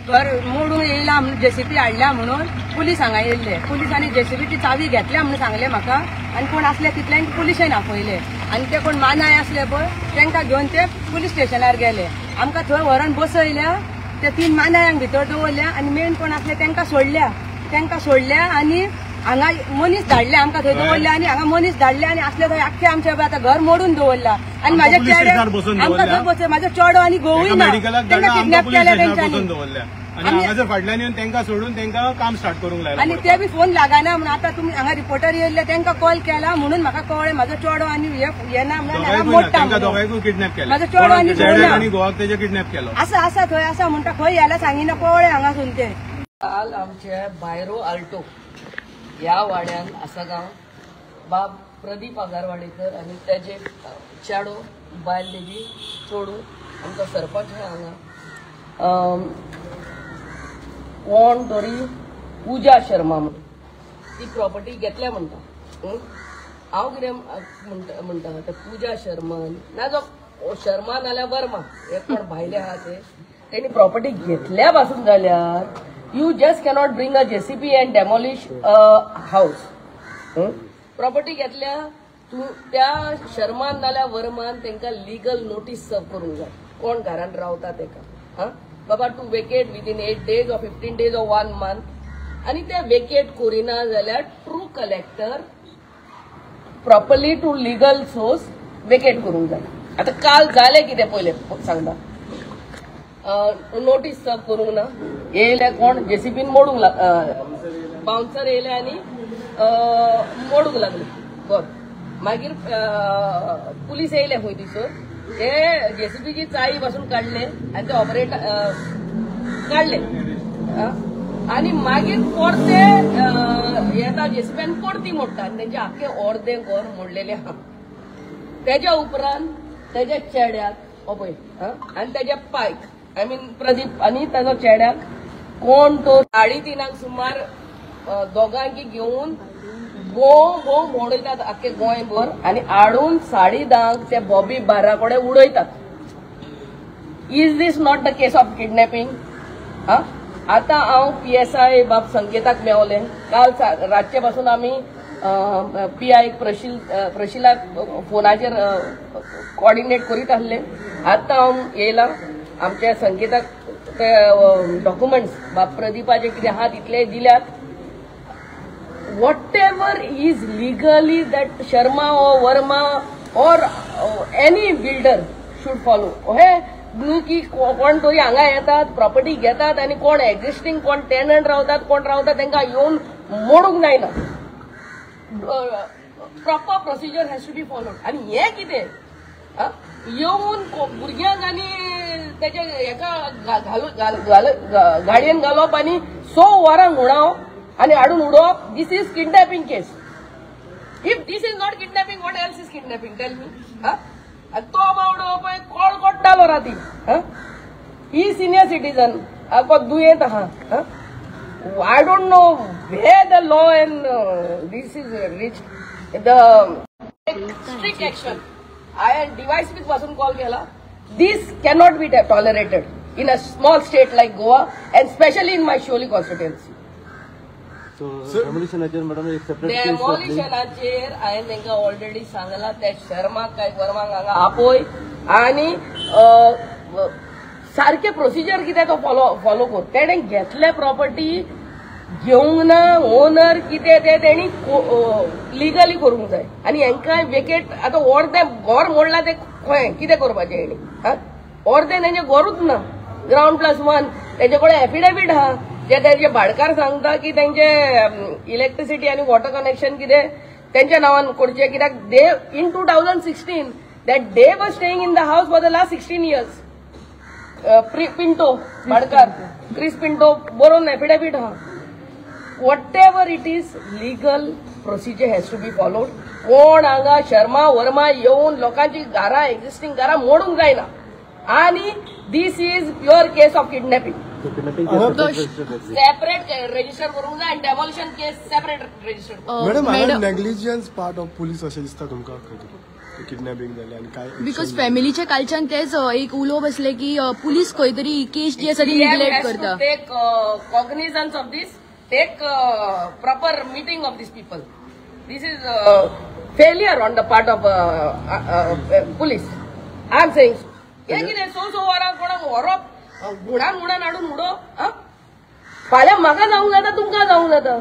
घर मोडून येयला म्हणून जेसीबी हाडल्या म्हणून पुलीस हांगा येयल्ले. पुलिसांनी जेसीबीची चावी घेतल्या म्हणून सांगले म्हाका आनी कोण असले तितल्यान पुलिशेन आपयले आनी ते कोण मानाय असले पळय तांकां घेवन ते पुलीस स्टेशनार गेले. आमकां थंय व्हरून बसयल्या, त्या 3 मानायांक भितर दवरल्या आनी मेन कोण असले तांकां सोडल्या आनी हांगा मनीस धाडले, आमकां थंय दवरले आनी हांगा मनीस धाडले आनी असले थंय आख्खे आमचे आता घर मोडून दवरला आनी म्हाज्या चेड्याक आमकां थंय बसय, म्हाजो चेडो आनी घोवूय ना, तांकां किडनॅप केले तेंच्यांनी फाटल्यान येवन तांकां सोडून तांकां काम स्टार्ट करूंक लायलें आनी ते बी फोन लागना म्हणून आता तुमी हांगा रिपोर्टर येयल्ले तांकां कॉल केला म्हणून म्हाका कळ्ळें म्हाजो चेडो आनी हे ना म्हणून मोडटा दोगांयकूय किडनॅप केला. म्हाजो चेडो आनी घोवाक तेजे किडनॅप केलो. आसा थंय आसा म्हणटा खंय यायला सांगिना पळय हांगासून ते. काल आमचे बायरो आल्टो ह्या वाड्यान आसागांव बाब प्रदीप आगारवाडेकर आनी तेजे चेडो बायल तेजी चोडू आमचो सरपंच हांगा कोण तरी पूजा शर्मा म्हणून ती प्रॉपर्टी घेतल्या म्हणटा. हांव कितें म्हणटा ते पूजा शर्मन ना जो शर्मा नाल्यार वर्मा हे कोण भायले आहा ते तेणी प्रॉपर्टी घेतल्या पासून जाल्यार you just cannot bring a JCB and demolish a house. Property घेतल्या त्या शर्मान नाल्यार वर्मान तांकां लीगल नोटीस सर्व करूंक जाय कोण घरान रावता ताका बाबा to vacate within 8 days or 15 days or 1 month आनी ते वेकेट करिना जाल्यार through collector properly to legal source vacate करूंक जाय. आता काल जाले कितें पयले सांगता नोटीस सर्व करूंक ना येयले कोण जेसीबीन मोडूंक बाउन्सर येयले आनी मोडूंक लागले घर. मागीर पुलीस येयले खंय दिसोर ते जेसीबीची चावी पासून काडले आनी ते ऑपरेटर काडले आनी मागीर परते येता जेसीबीन परती मोडटा आनी तेंचे आख्खे अर्दे घर मोडलेले आहा. तेज्या उपरांत तेज्या चेड्याक पळय आनी तेज्या पायक आय मीन प्रदीप आनी ताजो चेड्याक कोण तो 3:30 सुमार दोगांकी घेवन भोव मोडयतात आख्खे गोंयभर आनी हाडून 10:30 ते बॉबी बारा कडेन उडयतात. Is this not the case of kidnapping? आता हांव PSI बाब संकेताक मेवलें. काल रातचे पासून आमी PI प्रशिलाक फोनाचेर कॉर्डिनेट करीत आसले. आतां हांव येयला आमच्या संकेताक ते डॉक्युमेंट्स बाब प्रदीपाचे कितें आहा तितले दिल्यात. whatever is legally that Sharma or Verma or any builder should follow. हे न्हू की कोण तरी हांगा येतात प्रॉपर्टी घेतात आनी कोण एक्झिस्टिंग कोण टेनंट रावतात कोण रावतात तांकां येवन मोडूंक जायना. Proper procedure has to be followed. आनी हे कितें येवन भुरग्यांक आनी तेजे हेका गाडयेन घालप आनी 100 वरांक उडाव आनी हाडून उडोवप. This is kidnapping case. If this is not kidnapping what else is kidnapping tell me. तो बावडो पळय कॉल कोट्टालो राती ही सिनियर सिटीजन दुयेंत आहा. I don't know way the law and this is rich the strict action. हांवें device पासून call केला. This cannot be tolerated in a small state like Goa and specially in my Siolim constituency. डेमोलिशनाचेर हांवें तांकां already सांगला ते शर्माक काय वर्माक हांगा आपय आनी सारखे प्रोसिजर कितें तो फॉलो कर. तेणें घेतले प्रॉपर्टी घेवंक ना ओनर कितें ते तेणी लिगली करूंक जाय आनी हांकां वेकेट आतां अर्दें घर मोडला ते खंय कितें करपाचें हेणी. अर्दें तेंचें घरूच ना ग्राउंड +1 तेजे कडेन एफिडेवीट आहा जे तेजे भाडकार सांगता की तेंचे इलेक्ट्रिसिटी आनी वॉटर कनेक्शन कितें तेंच्या नांवान करचें कित्याक दे in 2016 that they were staying in the house for the last 16 years. Pinto भाडकार क्रिस पिंटो बरोवन एफिडेवीट आहा. whatever it is legal procedure has to be followed. कोण हांगा शर्मा वर्मा येवन लोकांची घरां एक्झिस्टिंग घरां मोडूंक जायना आनी this is pure case of kidnapping. Separate register करूंक जाय आनी demolition case separate register. Madam negligence part of पुलीस अशें दिसता तुमकां? किडनॅपिंग झाले आणि काय बिकॉज फॅमिलीचे कालच्यान तेच एक उलो बसले की पुलीस खंय तरी केस जी आसा ती निग्लेक्ट करता. Take cognizance of this, take proper meeting of this people. This is failure on the part of police. I am saying हे कितें सो वरां कोणाक व्हरप घुडान हाडून मुडो फाल्यां म्हाका जावंक जाता तुमकां जावंक जाता.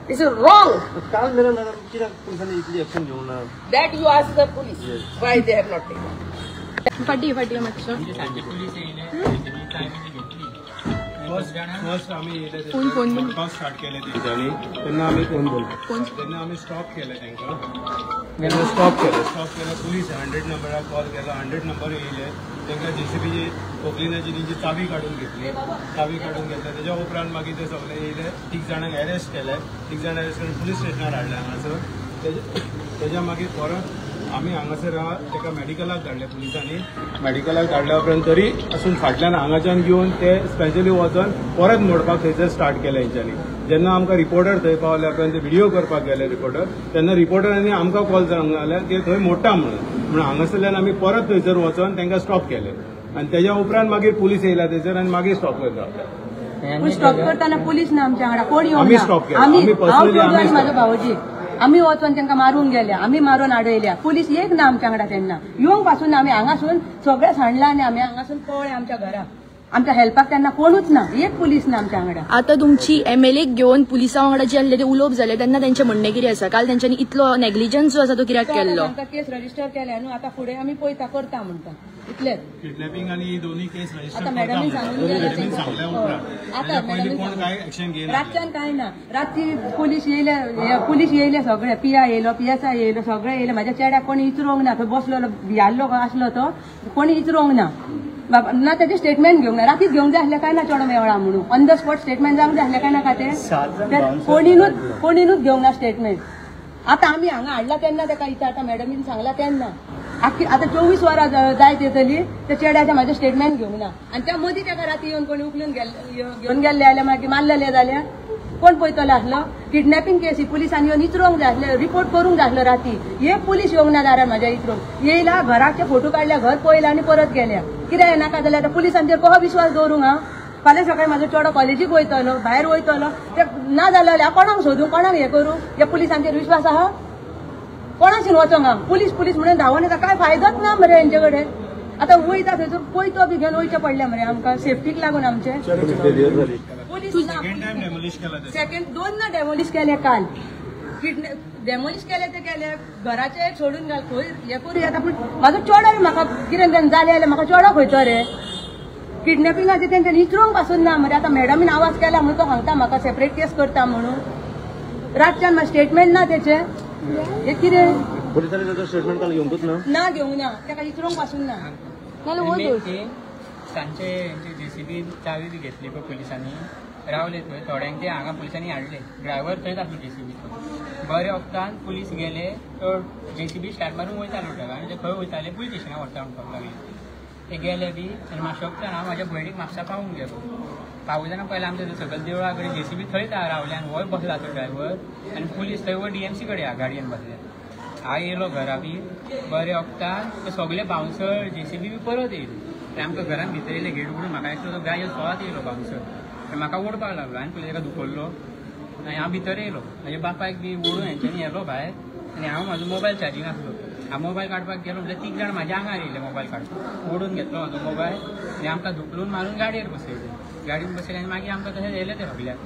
दिस इज रॉंग. काल मेरा मॅडम कित्याक पुलिसांनी इतली एक्शन घेवंक ना? That you ask the police Y they have not taken. फाटी मातसो फर्स्ट आम्ही फोन स्टार्ट केले तेंच्यांनी तेन्ना आमी फोन बोललो तेन्ना आमी स्टॉप केले तेंकां स्टॉप केले पुलीस 100 नंबराक कॉल केलो 100 नंबर येयले तेंकां जेसीबीची पोकलिनाची तेंची चावी काडून घेतली तेज्या उपरांत मागीर ते सगळे येयले 3 जाणांक अरेस्ट केले 3 जाणां अरेस्ट करून पुलीस स्टेशनार हाडले हांगासर. तेज्या मागीर परत आमी हांगासर तेका मेडिकलाक धाडले पुलिसांनी. मेडिकलाक धाडल्या उपरांत तरी असून फाटल्यान हांगाच्यान घेवन ते स्पेशली वचोन परत मोडपाक थंयसर स्टार्ट केलें हेंच्यांनी. जेन्ना आमकां रिपोर्टर थंय पावल्या उपरांत ते व्हिडिओ करपाक गेले रिपोर्टर तेन्ना रिपोर्टरांनी आमकां कॉल सांगले की थंय मोडटा म्हणून हांगासरल्यान आमी परत थंयसर वचोन तेंकां स्टॉप केले आनी तेज्या उपरांत मागीर पुलीस येयला थंयसर आनी मागीर स्टॉप करता. स्टॉप करताना पुलीस ना आमच्या वांगडा कोण येवंक आमी ना. स्टॉप केला. आमी आमी पर्सनली हांव आमी म्हाजो भावोजी आमी वचोन तांकां मारून गेल्या आमी मारून आडयल्या पुलीस एक ना आमच्या वांगडा तेन्ना येवंक पासून आमी हांगासून सगळे सांडला आनी आमी हांगासून पळय आमच्या घरा आमच्या हेल्पाक तेन्ना कोणूच ना एक पुलीस ना आमच्या वांगडा. आता तुमची MLA घेवन पुलिसां वांगडा जे आसले ते उलोवप जाले तेन्ना तेंचें म्हणणें कितें आसा? काल तेंच्यांनी इतलो नेग्लिजन्स जो आसा तो कित्याक केल्लो? आमकां केस रजिस्टर केल्या न्हू आता फुडें आमी पळयता करता म्हणटा इतलेंच. किडनॅपिंग आणि दोन्ही केस रजिस्टर आता मॅडमीन सांगून गेल्या सांगल्या उपरांत आता पयलीं कोण काय एक्शन घेयना. रातच्यान काय ना राती पुलीस येयले सगळे PI येयलो PSI येयलो सगळे येयले म्हाज्या चेड्याक कोणी इचरोंक ना थंय बसलो भियाल्लो आसलो तो कोणी इचरोंक ना ना तेजे स्टेटमेंट घेवंक ना रातीच घेवंक जाय आसलें काय ना चेडो मेवळा म्हणून ऑन द स्पॉट स्टेटमेंट जावंक जाय आसलें काय ना खातें कोणीनूच घेवंक ना स्टेटमेंट. आता आमी हांगा हाडला तेन्ना तेका इथं आता मॅडमीन सांगला तेन्ना आता 24 वरां जाय येतली त्या चेड्याचें म्हाजें स्टेटमेंट घेवंक ना आनी त्या मदीं तेका राती येवन कोणी उखलून घेवन गेल्ले जाल्यार मागीर मारलेले जाल्यार कोण पळयतलो आसलो. किडनॅपिंग केस ही पुलिसांनी येवन इचरोंक जाय आसलें रिपोर्ट करूंक जाय आसलो राती एक पुलीस येवंक ना दारार म्हाज्या इचरोंक येयला घराचे फोटो काडल्या घर पळयला आनी परत गेल्या कित्याक नाका जाल्यार आतां पुलिसांचेर कसो विश्वास दवरूंक हांव. फाल्यां सकाळीं म्हाजो चेडो कॉलेजीक वयतलो भायर वयतलो ते ना जालें जाल्यार कोणाक सोदूं कोणाक हें करूं ह्या पुलिसांचेर विश्वास आहा कोणाशीन वचोंक हांव पुलीस म्हणून धांवून येता काय फायदोच ना मरे हेंचे कडेन. आतां वयता थंयसर पयतो बी घेवन वयचें पडलें मरे आमकां सेफ्टीक लागून आमचे पुलीस सेकंड 2 ना डेमोलिश केले काल डेमोलिश केले ते केले घराचे सोडून घाल खंय हें करूं येता पूण म्हाजो चेडो म्हाका कितें जालें जाल्यार म्हाका चेडो खंयचो रे किडनॅपिंगाचे तेंच्यानी इचरोंक पासून ना मरे. आतां मॅडमीन आवाज केला म्हणून तो सांगता म्हाका सेपरेट केस करता म्हणून रातच्यान म्हाका स्टेटमेंट ना तेचे हे कितें पुलिसांनी त्याचं स्टेटमेंट काल घेवंकूच ना घेवंक ना तेका इचरोंक पासून ना तांचे JCB चावी बी घेतली पळय पुलिसांनी रावले थंय थोड्यांक ते हांगा पुलिसांनी हाडले ड्रायव्हर थंयच आसलो JCB बरे वखतान पुलीस गेले तो JCB स्टार्ट मारून वयतालो ड्रायव्हर आनी ते खंय वयताले पुलीस स्टेशनार व्हरता म्हणपाक लागले. ते गेले बी आनी मातशे वखतान हांव म्हाज्या भयणीक म्हापसा पावूंक गेलो पावूं जाल्यार पयलीं आमच्या सकयल देवळा कडेन JCB थंयच रावले आनी हो बसला तो ड्रायव्हर आनी पुलीस थंय DMC कडेन गाडयेन बसले. हांव येयलो घरा बी बरे वखतान ते सगळे बाउन्सर JCB बी परत येयले आमकां घरान भितर येयले गेट उडून म्हाका एकटो तो गाय सोवात येयलो बाउन्सर म्हाका ओडपाक लागलो आनी पयलीं ताका दुखल्लो आनी हांव भितर येयलो म्हाज्या बापायक बी ओडून हेंच्यांनी येयलो भायर आनी हांव म्हाजो मोबायल चार्जींग आसलो हांव मोबायल काडपाक गेलो म्हणल्यार 3 जाण म्हाज्या आंगार येयले मोबायल काडपाक ओडून घेतलो म्हाजो मोबायल आनी आमकां धुकलून मारून गाडयेर बसयले गाडयेन बसयले आनी मागीर आमकां तशें येयले ते सगल्याक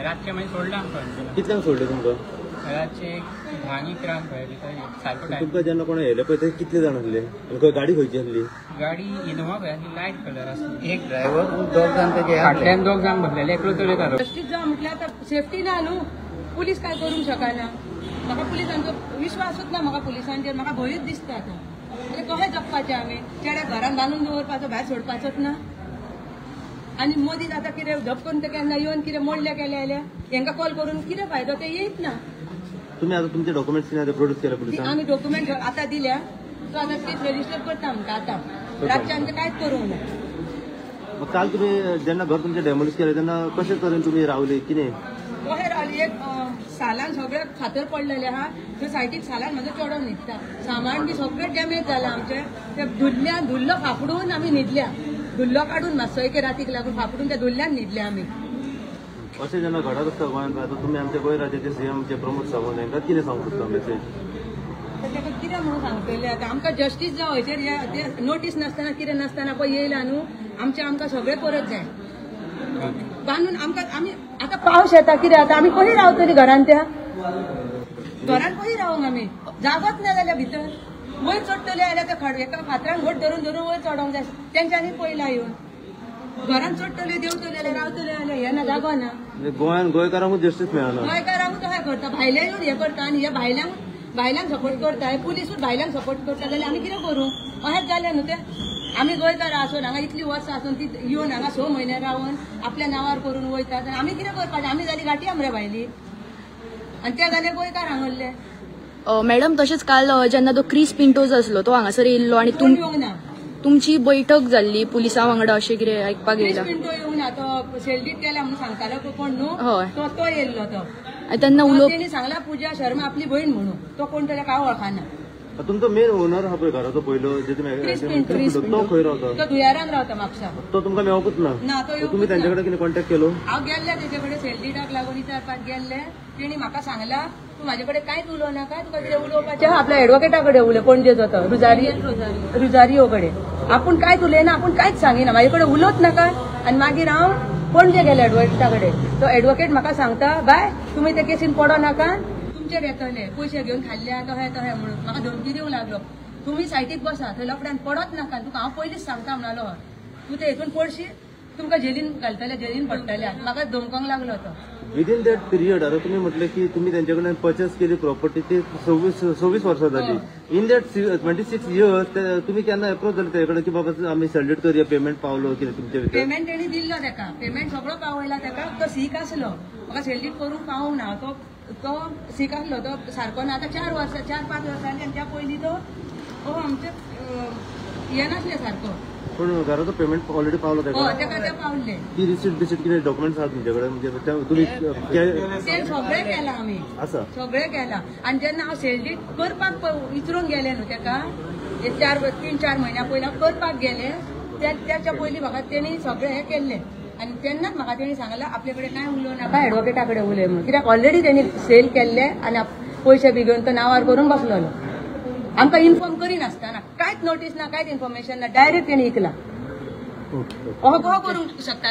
रातचे मागीर सोडले आमकां. कितल्यांक सोडले तुमकां? रातचे 10-11 भायर सारको टायम. तुमकां जेन्ना कोणा येयले पळय ते कितले जाण आसले आनी गाडी खंयची आसली? गाडी इनोवा पळय आसली लायट कलर आसली एक ड्रायव्हर 2 जाण तेजे फाटल्यान 2 जाण बसलेले एकलो चलयतालो. बेश्टीच जावं म्हटल्यार आतां सेफ्टी ना न्हू पुलीस काय करूंक शकना म्हाका पुलिसांचो विश्वासूच ना म्हाका पुलिसांचेर म्हाका भंयूच दिसता आतां कशें जगपाचें आमी चेड्याक घरान बांदून दवरपाचो भायर सोडपाचोच ना आनी मदींच आतां कितें झपकून ते केन्ना येवन कितें मोडले केले जाल्यार हेंकां कॉल करून कितें फायदो ते येयत ना. तुम्ही आता तुमचे डॉक्युमेंट्स प्रोड्यूस केले पुलिसांनी? आमी डॉक्युमेंट आतां दिल्या सो आतां केस रजिस्टर करता म्हणटा आतां रातचे आमचें कांयच करूंक ना. मग काल तुम्ही जेन्ना घर तुमचे डेमोलिश केले तेन्ना कशे तरेन तुम्ही रावले कितें? कशें रावले एक सालान सगळे फातर पडलेले आहा थंय सायटीक सालान म्हाजो चेडो न्हिदता सामान बी सगळें डॅमेज जालां आमचें ते धुल्लो फाफडून आमी न्हिदल्या धुल्लो काडून मातसो एक रातीक लागून फाफडून त्या धुल्ल्यान न्हिदल्या आमी अशें जेन्ना घडत आसता गोंयांत आतां तुमी आमच्या गोंय राज्याचे सीएम जे प्रमोद सावंत हांकां कितें सांगूंक सोदता मेसेज ताका कितें म्हणून सांगतले आतां आमकां जस्टीस जावं हेचेर नोटीस नासतना कितें नासतना पळय येयला न्हू आमकां सगळें परत जाय बांदून आमी आतां पावस येता कितें आतां आमी कशी रावतली घरान त्या घरान कशी रावंक आमी जागोच ना जाल्यार भितर वयर चडटले जाल्यार त्या एका फातरान घट धरून धरून वयर चडोंक जाय तेंच्यांनी पयला येवन घरान चडटले देवतले जाल्यार रावतले जाल्यार हे ना जागो ना गोंयान गोंयकारांकूच जस्टीस मेळना गोंयकारांकूच तशें करता भायले येवन हे करता आनी हे भायल्यांक सपोर्ट करता पुलीसूच भायल्यांक सपोर्ट करता जाल्यार आमी कितें करूं अशेंच जालें न्हू तें आमी गोंयकारां आसून हांगा इतलीं वर्सां आसून ती येवन हांगा 6 म्हयने रावन आपल्या नांवार करून वयतात आमी कितें करपाचें आमी जाली गाठी आमरे भायली आनी ते जाले गोंयकार हांगले मॅडम तशेंच काल जेन्ना तो क्रिस पिंटोज आसलो तो हांगासर येयल्लो आनी येवंक ना तुमची बैठक जाल्ली पुलिसां वांगडा अशें कितें आयकपाक येयला पिंटो येवंक ना तो सेल्डीत गेल्या म्हणून सांगतालो कोण न्हू हय तो येयल्लो तो तेन्ना उलोवप तेणी सांगला पूजा शर्मा आपली बहीण म्हणून तो कोण तरी काय वळखाना तुमचो मेन ओनर आहा पळय घराचो पयलो जे तुमी तो खंय रावता तो दुयारान रावता म्हापसा तो तुमकां मेळोकूच ना ना तो येवंक तुमी तांचे कडेन कितें कॉन्टॅक्ट केलो हांव गेल्ले तेजे कडेन सेल्डीटाक लागून विचारपाक गेल्ले तेणी म्हाका सांगला तूं म्हाजे कडेन कांयच उलोव नाका तुका कितें उलोवपाचें आपल्या एडवोकेटा कडेन उलय पणजेचो तो रुजारियो कडेन आपूण कांयच उलयना आपूण कांयच सांगिना म्हाजे कडेन उलोवच नाका आनी मागीर हांव पणजे गेले एडवोकेटा कडेन तो एडवोकेट म्हाका सांगता बाय तुमी ते केसीन पडो नाका तुमचेर येतले पयशे घेवन खाल्ल्या तहे तहे म्हणून म्हाका धमकी दिवंक लागलो तुम्ही सायटीक बसा थंय लफड्यान पडत नाका तुका हांव पयलींच सांगता म्हणालो तूं ते हितून पडशी तुमकां जेलीन घालतले जेलीन पडटल्या म्हाका धमकोंक लागलो तो विदीन दॅट पिरियड आता तुम्ही म्हटले की तुम्ही त्यांच्या कडे परचेस केली प्रॉपर्टी ती 26 वर्सां जाली इन दॅट 26 इयर्स तुम्ही केन्ना अप्रोच जाले त्याच्या कडेन की बाबा आम्ही सॅल्यूट करूया पेमेंट पावलो कितें तुमच्या भितर पेमेंट तेणी दिल्लो ताका पेमेंट सगळो पावयला ताका तो सीक आसलो म्हाका सॅल्यूट करूंक पावूंक ना तो सीक आसलो तो सारको ना आतां 4-5 वर्सां जाली आनी त्या पयलीं तो आमचे हे नासले सारको पण घराचो पेमेंट ऑलरेडी पावलो ताका ते पावले ती रिसीट कितें डॉक्युमेंट्स आहात तुमच्या कडेन म्हणजे तुम्ही ते सगळें केलां आमी आसा सगळें केलां आनी जेन्ना हांव सॅल्यूट करपाक विचारून गेलें न्हू ताका 3-4 म्हयन्या पयलीं करपाक गेले त्याच्या पयलीं म्हाका तेणी सगळें हें केल्लें आनी तेन्नाच म्हाका तेणी सांगलें आपले कडेन कांय उलोव नाका एडवोकेटा कडेन उलय म्हणून कित्याक ऑलरेडी तेणी सेल केल्ले आनी पयशे बी घेवन तो नांवार करून बसलेलो आमकां इन्फॉर्म करिनासतना कांयच नोटीस ना कांयच इन्फॉर्मेशन ना डायरेक्ट तेणी इकला करूंक शकता